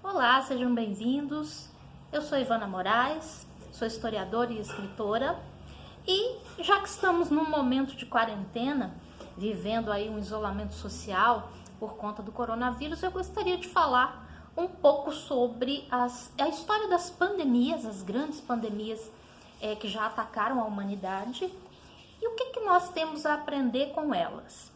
Olá, sejam bem-vindos. Eu sou Ivana Moraes, sou historiadora e escritora. E já que estamos num momento de quarentena, vivendo aí um isolamento social por conta do coronavírus, eu gostaria de falar um pouco sobre a história das pandemias, as grandes pandemias que já atacaram a humanidade e o que nós temos a aprender com elas.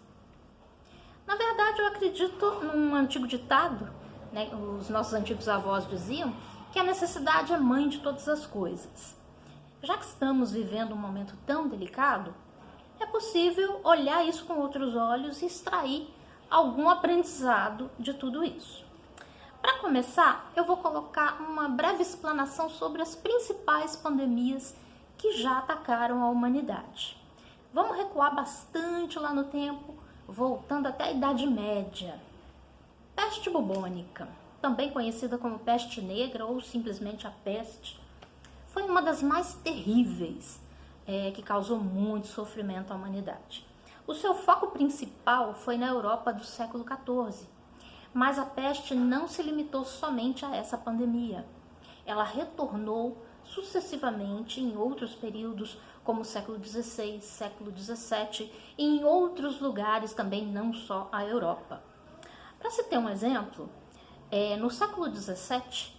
Na verdade, eu acredito num antigo ditado, né? Os nossos antigos avós diziam que a necessidade é mãe de todas as coisas. Já que estamos vivendo um momento tão delicado, é possível olhar isso com outros olhos e extrair algum aprendizado de tudo isso. Para começar, eu vou colocar uma breve explanação sobre as principais pandemias que já atacaram a humanidade. Vamos recuar bastante lá no tempo, voltando até a Idade Média. Peste bubônica, também conhecida como peste negra ou simplesmente a peste, foi uma das mais terríveis que causou muito sofrimento à humanidade. O seu foco principal foi na Europa do século XIV, mas a peste não se limitou somente a essa pandemia. Ela retornou sucessivamente em outros períodos, como o século XVI, século XVII, e em outros lugares também, não só a Europa. Para se ter um exemplo, no século XVII,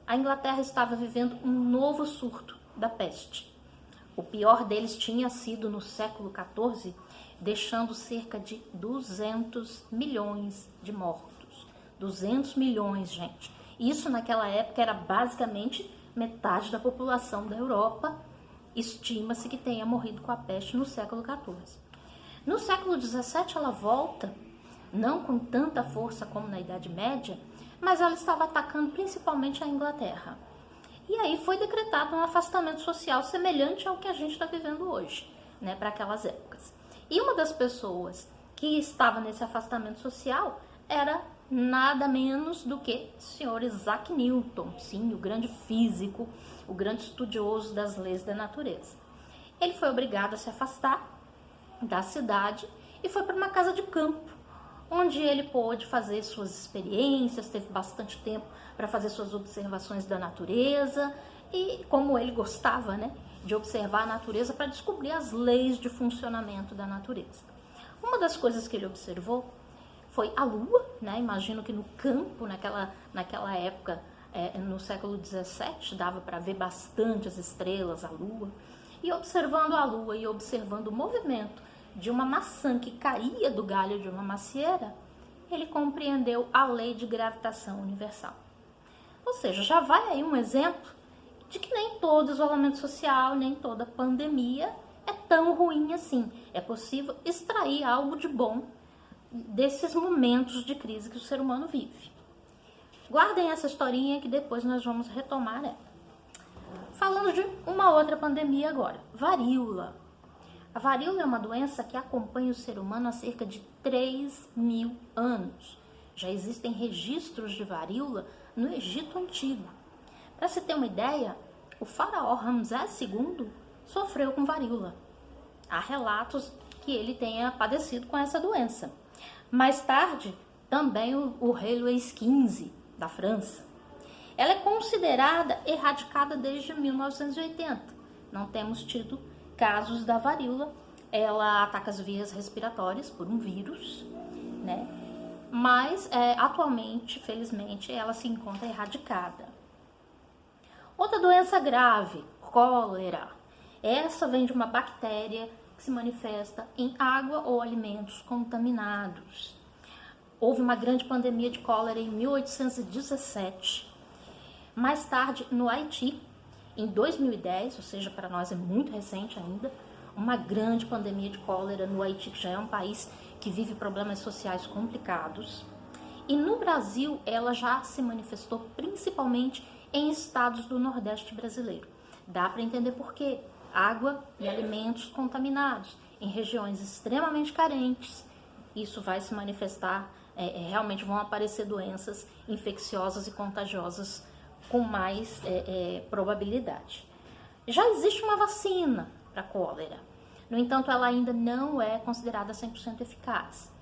a Inglaterra estava vivendo um novo surto da peste. O pior deles tinha sido no século XIV, deixando cerca de 200 milhões de mortos. 200 milhões, gente. Isso naquela época era basicamente metade da população da Europa. Estima-se que tenha morrido com a peste no século XIV. No século XVII ela volta, não com tanta força como na Idade Média, mas ela estava atacando principalmente a Inglaterra. E aí foi decretado um afastamento social semelhante ao que a gente está vivendo hoje, né, para aquelas épocas. E uma das pessoas que estava nesse afastamento social era nada menos do que o senhor Isaac Newton, sim, o grande físico, o grande estudioso das leis da natureza. Ele foi obrigado a se afastar da cidade e foi para uma casa de campo, onde ele pôde fazer suas experiências, teve bastante tempo para fazer suas observações da natureza e como ele gostava, né, de observar a natureza para descobrir as leis de funcionamento da natureza. Uma das coisas que ele observou foi a lua, né? Imagino que no campo, naquela época, no século XVII, dava para ver bastante as estrelas, a lua. E observando a lua e observando o movimento de uma maçã que caía do galho de uma macieira, ele compreendeu a lei de gravitação universal. Ou seja, já vai aí um exemplo de que nem todo isolamento social, nem toda pandemia é tão ruim assim. É possível extrair algo de bom desses momentos de crise que o ser humano vive. Guardem essa historinha que depois nós vamos retomar ela. Falando de uma outra pandemia agora, varíola. A varíola é uma doença que acompanha o ser humano há cerca de 3.000 anos. Já existem registros de varíola no Egito Antigo. Para se ter uma ideia, o faraó Ramsés II sofreu com varíola. Há relatos que ele tenha padecido com essa doença. Mais tarde, também o rei Luís XV, da França. Ela é considerada erradicada desde 1980. Não temos tido casos da varíola. Ela ataca as vias respiratórias por um vírus, né? Mas atualmente, felizmente, ela se encontra erradicada. Outra doença grave, cólera. Essa vem de uma bactéria que se manifesta em água ou alimentos contaminados. Houve uma grande pandemia de cólera em 1817. Mais tarde, no Haiti, em 2010, ou seja, para nós é muito recente ainda, uma grande pandemia de cólera no Haiti, que já é um país que vive problemas sociais complicados. E no Brasil, ela já se manifestou principalmente em estados do Nordeste brasileiro. Dá para entender por quê. Água e alimentos contaminados em regiões extremamente carentes. Isso vai se manifestar, realmente vão aparecer doenças infecciosas e contagiosas com mais probabilidade. Já existe uma vacina para cólera. No entanto, ela ainda não é considerada 100% eficaz.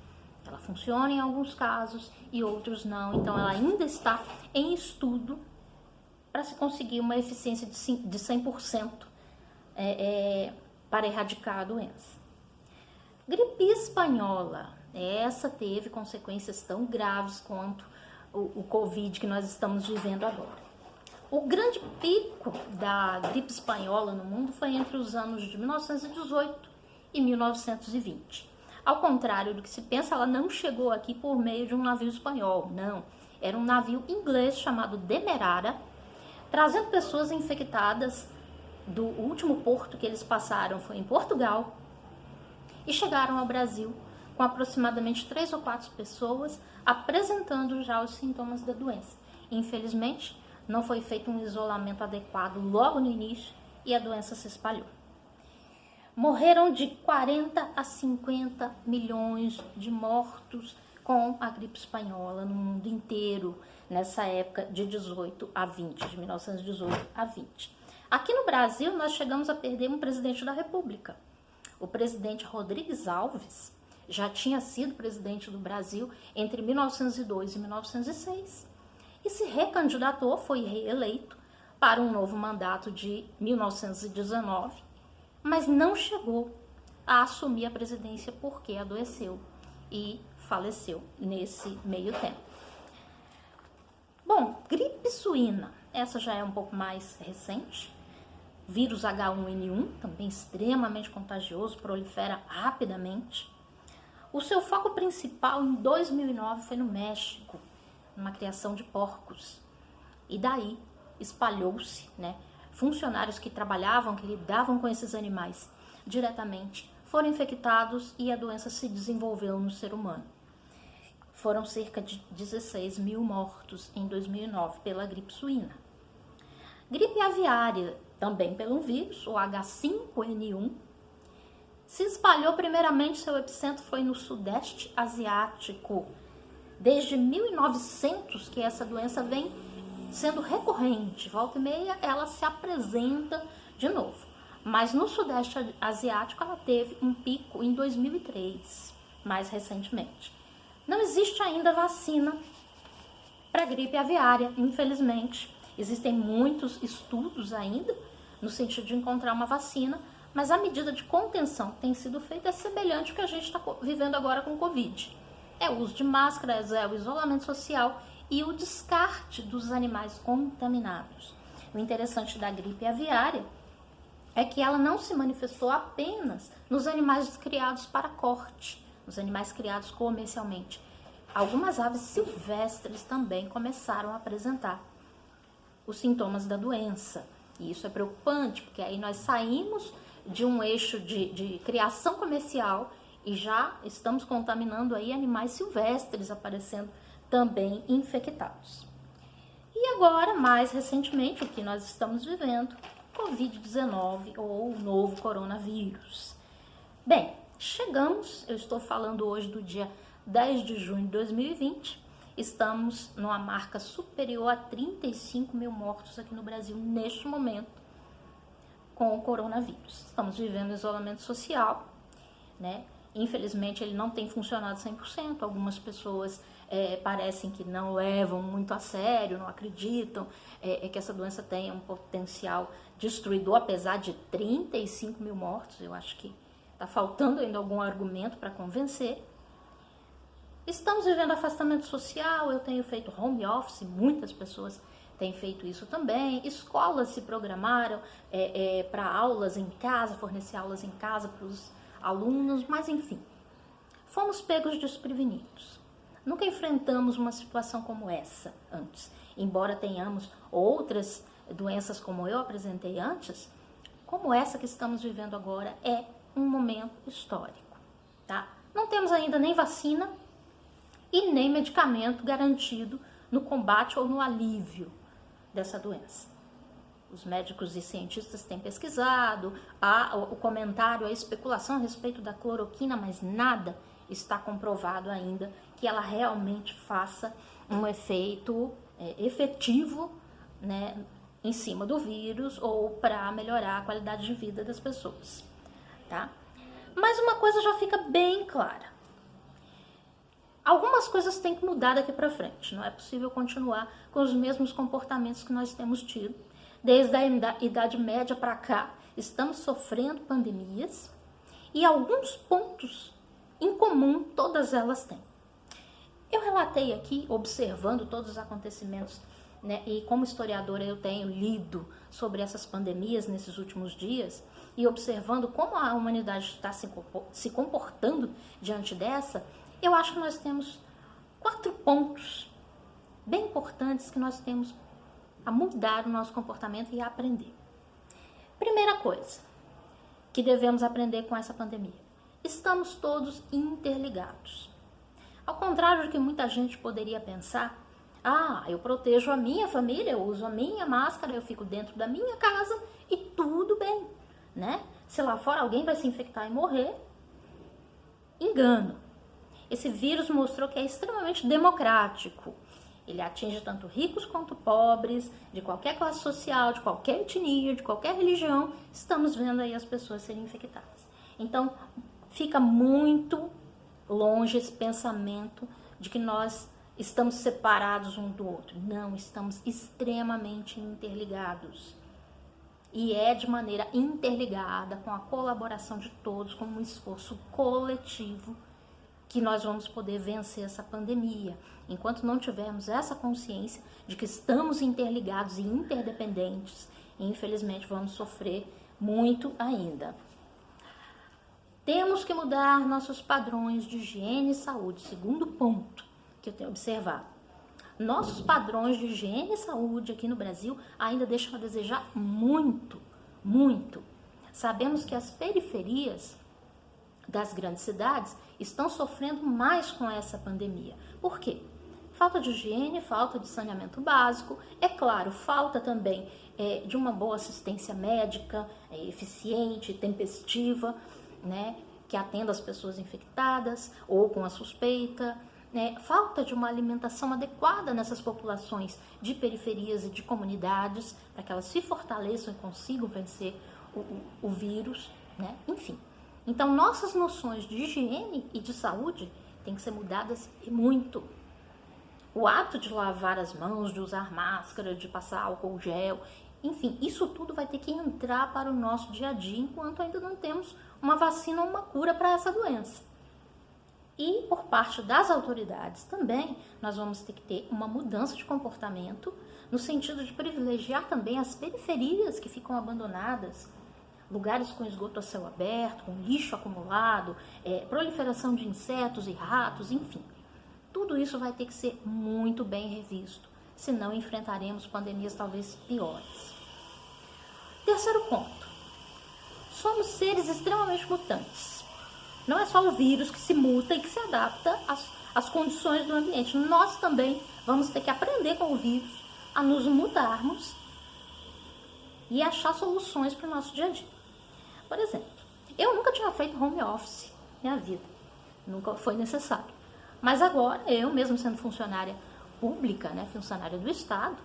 Ela funciona em alguns casos e outros não. Então, ela ainda está em estudo para se conseguir uma eficiência de 100% para erradicar a doença. Gripe espanhola, essa teve consequências tão graves quanto o Covid que nós estamos vivendo agora. O grande pico da gripe espanhola no mundo foi entre os anos de 1918 e 1920. Ao contrário do que se pensa, ela não chegou aqui por meio de um navio espanhol, não. Era um navio inglês chamado Demerara, trazendo pessoas infectadas. Do último porto que eles passaram foi em Portugal e chegaram ao Brasil com aproximadamente 3 ou 4 pessoas apresentando já os sintomas da doença. Infelizmente, não foi feito um isolamento adequado logo no início e a doença se espalhou. Morreram de 40 a 50 milhões de mortos com a gripe espanhola no mundo inteiro, nessa época de 18 a 20, de 1918 a 20. Aqui no Brasil, nós chegamos a perder um presidente da República. O presidente Rodrigues Alves já tinha sido presidente do Brasil entre 1902 e 1906 e se recandidatou, foi reeleito para um novo mandato de 1919, mas não chegou a assumir a presidência porque adoeceu e faleceu nesse meio tempo. Bom, gripe suína, essa já é um pouco mais recente. Vírus H1N1, também extremamente contagioso, prolifera rapidamente. O seu foco principal em 2009 foi no México, numa criação de porcos. E daí espalhou-se, né? Funcionários que trabalhavam, que lidavam com esses animais diretamente, foram infectados e a doença se desenvolveu no ser humano. Foram cerca de 16 mil mortos em 2009 pela gripe suína. Gripe aviária, também pelo vírus, o H5N1, se espalhou primeiramente, seu epicentro foi no Sudeste Asiático. Desde 1900 que essa doença vem sendo recorrente, volta e meia ela se apresenta de novo. Mas no Sudeste Asiático ela teve um pico em 2003, mais recentemente. Não existe ainda vacina para gripe aviária, infelizmente. Existem muitos estudos ainda no sentido de encontrar uma vacina, mas a medida de contenção que tem sido feita é semelhante ao que a gente está vivendo agora com o Covid. É o uso de máscaras, é o isolamento social e o descarte dos animais contaminados. O interessante da gripe aviária é que ela não se manifestou apenas nos animais criados para corte, nos animais criados comercialmente. Algumas aves silvestres também começaram a apresentar os sintomas da doença. E isso é preocupante, porque aí nós saímos de um eixo de criação comercial e já estamos contaminando aí animais silvestres aparecendo também infectados. E agora, mais recentemente, o que nós estamos vivendo, Covid-19 ou o novo coronavírus. Bem, chegamos, eu estou falando hoje do dia 10 de junho de 2020, estamos numa marca superior a 35 mil mortos aqui no Brasil neste momento com o coronavírus. Estamos vivendo isolamento social, né? Infelizmente ele não tem funcionado 100%, algumas pessoas parecem que não levam muito a sério, não acreditam que essa doença tenha um potencial destruidor, apesar de 35 mil mortos. Eu acho que está faltando ainda algum argumento para convencer. Estamos vivendo afastamento social, eu tenho feito home office, muitas pessoas têm feito isso também. Escolas se programaram para aulas em casa, fornecer aulas em casa para os alunos, mas enfim, fomos pegos desprevenidos. Nunca enfrentamos uma situação como essa antes. Embora tenhamos outras doenças como eu apresentei antes, como essa que estamos vivendo agora é um momento histórico, tá? Não temos ainda nem vacina e nem medicamento garantido no combate ou no alívio dessa doença. Os médicos e cientistas têm pesquisado, há o comentário, a especulação a respeito da cloroquina, mas nada está comprovado ainda que ela realmente faça um efeito efetivo, né, em cima do vírus ou para melhorar a qualidade de vida das pessoas, tá? Mas uma coisa já fica bem clara. algumas coisas têm que mudar daqui para frente. Não é possível continuar com os mesmos comportamentos que nós temos tido. Desde a Idade Média para cá, estamos sofrendo pandemias e alguns pontos em comum todas elas têm. Eu relatei aqui, observando todos os acontecimentos, né, e como historiadora eu tenho lido sobre essas pandemias nesses últimos dias e observando como a humanidade está se comportando diante dessa, eu acho que nós temos 4 pontos bem importantes que nós temos a mudar o nosso comportamento e a aprender. Primeira coisa que devemos aprender com essa pandemia: estamos todos interligados. Ao contrário do que muita gente poderia pensar, eu protejo a minha família, eu uso a minha máscara, eu fico dentro da minha casa e tudo bem, né? Se lá fora alguém vai se infectar e morrer, engano. Esse vírus mostrou que é extremamente democrático. Ele atinge tanto ricos quanto pobres, de qualquer classe social, de qualquer etnia, de qualquer religião. Estamos vendo aí as pessoas serem infectadas. Então, fica muito longe esse pensamento de que nós estamos separados um do outro. Não, estamos extremamente interligados. E é de maneira interligada, com a colaboração de todos, com um esforço coletivo, que nós vamos poder vencer essa pandemia. Enquanto não tivermos essa consciência de que estamos interligados e interdependentes, infelizmente vamos sofrer muito ainda. Temos que mudar nossos padrões de higiene e saúde. Segundo ponto que eu tenho observado. Nossos padrões de higiene e saúde aqui no Brasil ainda deixam a desejar muito, muito. Sabemos que as periferias das grandes cidades estão sofrendo mais com essa pandemia. Por quê? Falta de higiene, falta de saneamento básico, é claro, falta também de uma boa assistência médica, eficiente, tempestiva, né, que atenda as pessoas infectadas ou com a suspeita, né, falta de uma alimentação adequada nessas populações de periferias e de comunidades, para que elas se fortaleçam e consigam vencer o vírus, né, enfim. Então, nossas noções de higiene e de saúde têm que ser mudadas e muito. O ato de lavar as mãos, de usar máscara, de passar álcool gel, enfim, isso tudo vai ter que entrar para o nosso dia a dia, enquanto ainda não temos uma vacina ou uma cura para essa doença. E por parte das autoridades também, nós vamos ter que ter uma mudança de comportamento, no sentido de privilegiar também as periferias que ficam abandonadas, lugares com esgoto a céu aberto, com lixo acumulado, proliferação de insetos e ratos, enfim. Tudo isso vai ter que ser muito bem revisto, senão enfrentaremos pandemias talvez piores. Terceiro ponto. Somos seres extremamente mutantes. Não é só o vírus que se muta e que se adapta às condições do ambiente. Nós também vamos ter que aprender com o vírus a nos mudarmos e achar soluções para o nosso dia a dia. Por exemplo, eu nunca tinha feito home office na minha vida. Nunca foi necessário. Mas agora, eu mesmo sendo funcionária pública, né, funcionária do Estado,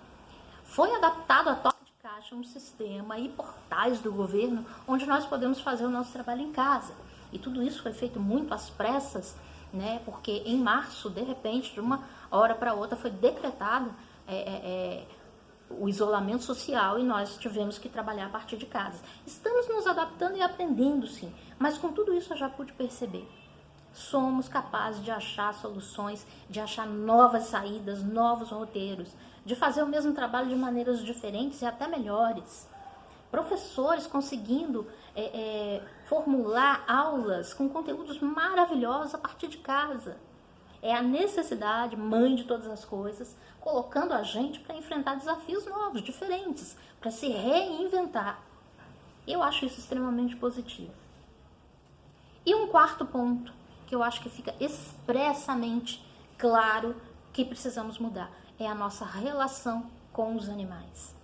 foi adaptado a toque de caixa um sistema e portais do governo onde nós podemos fazer o nosso trabalho em casa. E tudo isso foi feito muito às pressas, né, porque em março, de repente, de uma hora para outra, foi decretado o isolamento social e nós tivemos que trabalhar a partir de casa. Estamos nos adaptando e aprendendo, sim, mas com tudo isso eu já pude perceber. Somos capazes de achar soluções, de achar novas saídas, novos roteiros, de fazer o mesmo trabalho de maneiras diferentes e até melhores. Professores conseguindo formular aulas com conteúdos maravilhosos a partir de casa. É a necessidade, mãe de todas as coisas, colocando a gente para enfrentar desafios novos, diferentes, para se reinventar. Eu acho isso extremamente positivo. E um quarto ponto, que eu acho que fica expressamente claro que precisamos mudar, é a nossa relação com os animais.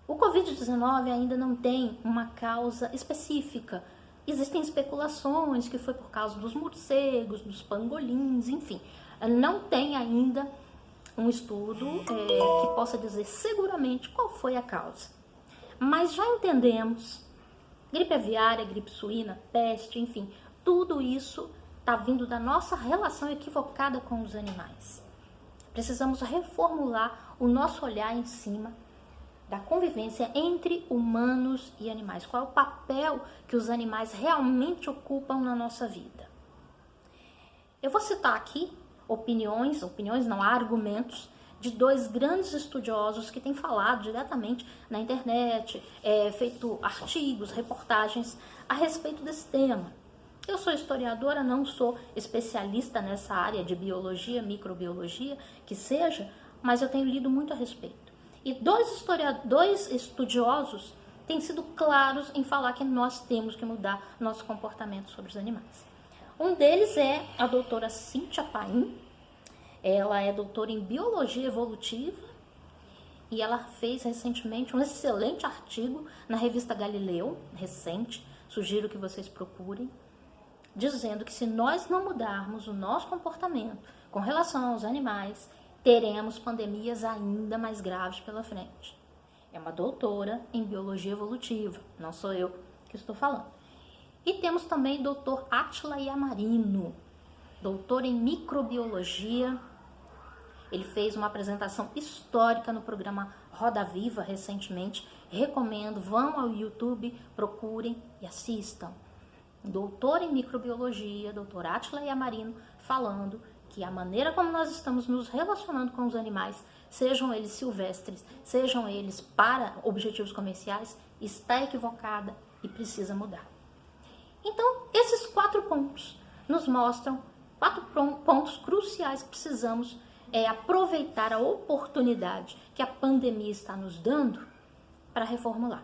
O Covid-19 ainda não tem uma causa específica. Existem especulações que foi por causa dos morcegos, dos pangolins, enfim. Não tem ainda um estudo que possa dizer seguramente qual foi a causa. Mas já entendemos, gripe aviária, gripe suína, peste, enfim, tudo isso está vindo da nossa relação equivocada com os animais. Precisamos reformular o nosso olhar em cima da convivência entre humanos e animais. Qual é o papel que os animais realmente ocupam na nossa vida? Eu vou citar aqui opiniões não, argumentos de dois grandes estudiosos que têm falado diretamente na internet, feito artigos, reportagens a respeito desse tema. Eu sou historiadora, não sou especialista nessa área de biologia, microbiologia, que seja, mas eu tenho lido muito a respeito. E dois estudiosos têm sido claros em falar que nós temos que mudar nosso comportamento sobre os animais. Um deles é a doutora Cíntia Paim. Ela é doutora em biologia evolutiva e ela fez recentemente um excelente artigo na revista Galileu, recente, sugiro que vocês procurem, dizendo que se nós não mudarmos o nosso comportamento com relação aos animais, teremos pandemias ainda mais graves pela frente. É uma doutora em biologia evolutiva, não sou eu que estou falando. E temos também o Dr. Átila Yamarino, doutor em microbiologia. Ele fez uma apresentação histórica no programa Roda Viva recentemente. Recomendo, vão ao YouTube, procurem e assistam. Doutor em microbiologia, Dr. Átila Yamarino, falando que a maneira como nós estamos nos relacionando com os animais, sejam eles silvestres, sejam eles para objetivos comerciais, está equivocada e precisa mudar. Então, esses 4 pontos nos mostram 4 pontos cruciais que precisamos aproveitar a oportunidade que a pandemia está nos dando para reformular.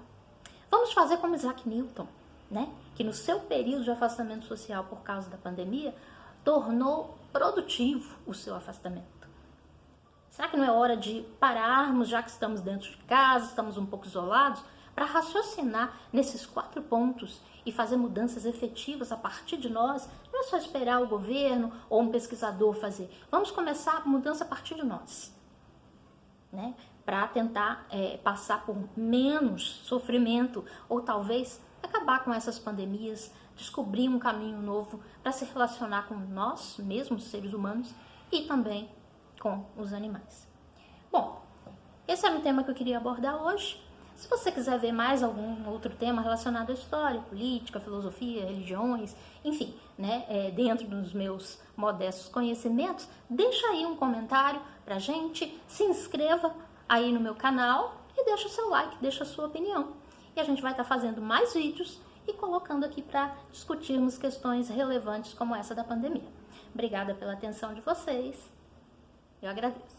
Vamos fazer como Isaac Newton, né? Que no seu período de afastamento social por causa da pandemia, tornou produtivo o seu afastamento. Será que não é hora de pararmos, já que estamos dentro de casa, estamos um pouco isolados, para raciocinar nesses 4 pontos e fazer mudanças efetivas a partir de nós? Não é só esperar o governo ou um pesquisador fazer. Vamos começar a mudança a partir de nós, né? Para tentar passar por menos sofrimento ou talvez acabar com essas pandemias, descobrir um caminho novo para se relacionar com nós mesmos, seres humanos, e também com os animais. Bom, esse era o tema que eu queria abordar hoje. Se você quiser ver mais algum outro tema relacionado à história, política, filosofia, religiões, enfim, né, dentro dos meus modestos conhecimentos, deixa aí um comentário pra gente, se inscreva aí no meu canal e deixa o seu like, deixa a sua opinião. E a gente vai estar fazendo mais vídeos e colocando aqui para discutirmos questões relevantes como essa da pandemia. Obrigada pela atenção de vocês. Eu agradeço.